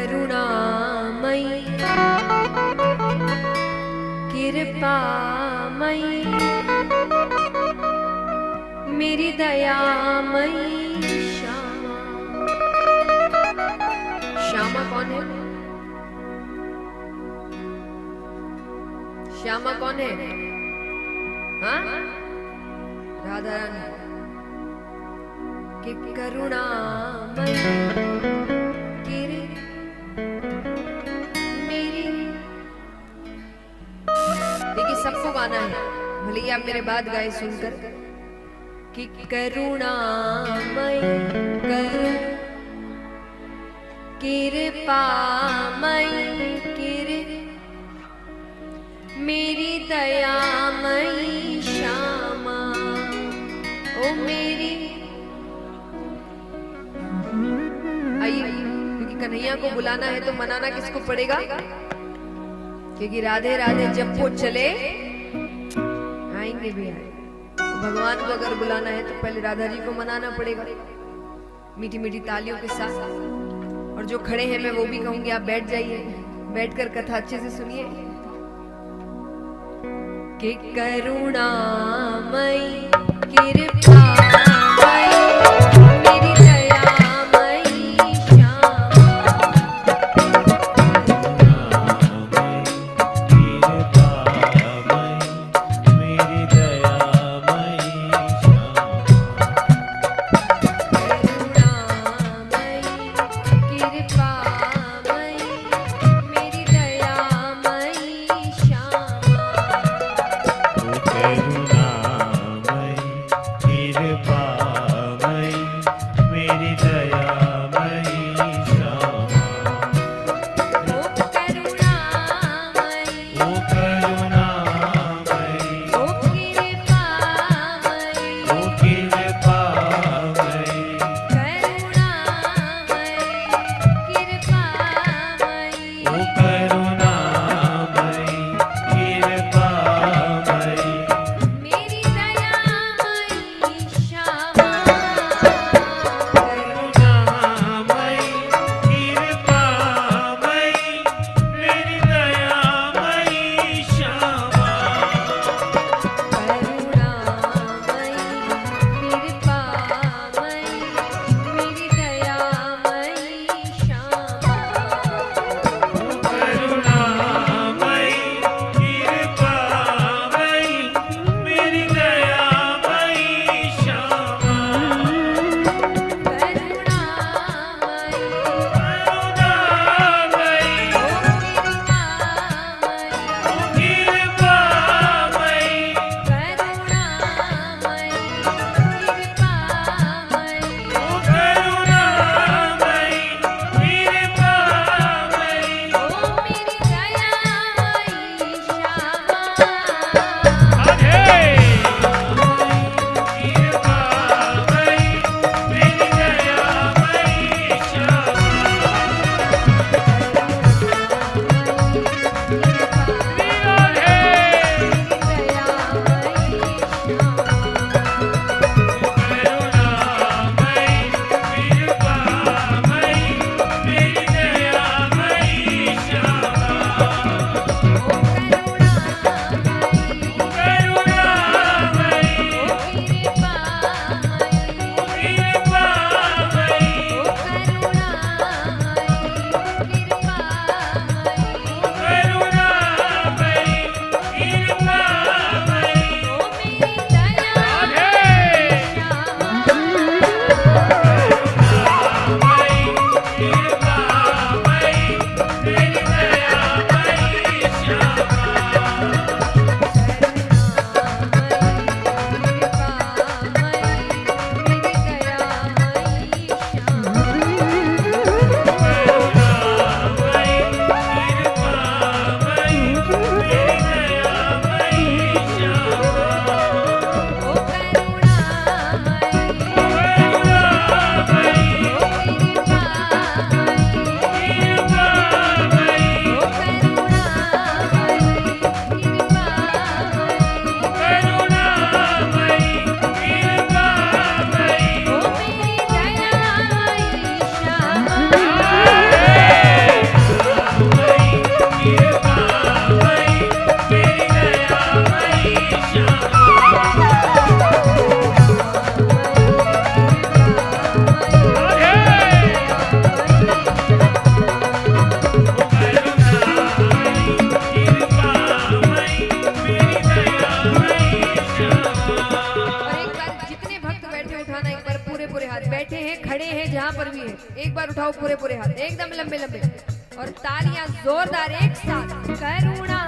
करुणामयी कृपामयी मेरी दयामयी श्यामा। श्यामा कौन है? श्यामा कौन है? हाँ, राधा रानी कि करुणामयी मेरी। देखिए सबको गाना है, भले ही आप मेरे बाद गाए सुनकर कि करुणामयी कृपामयी मेरी दयामयी श्यामा। ओ मेरी, आइए, क्योंकि कन्हैया को बुलाना है तो मनाना किसको पड़ेगा? क्योंकि राधे राधे जब वो चले आएंगे भी आए। भगवान को अगर बुलाना है तो पहले राधा जी को मनाना पड़ेगा मीठी मीठी तालियों के साथ। और जो खड़े हैं मैं वो भी कहूंगी आप बैठ जाइए, बैठकर कथा अच्छे से सुनिए कि करुणामयी कृपामयी मेरी दयामयी श्यामा। मेरी दयामयी श्यामा। बार उठाओ पूरे पूरे हाथ एकदम लंबे लंबे और तालियां जोरदार एक साथ। करुणा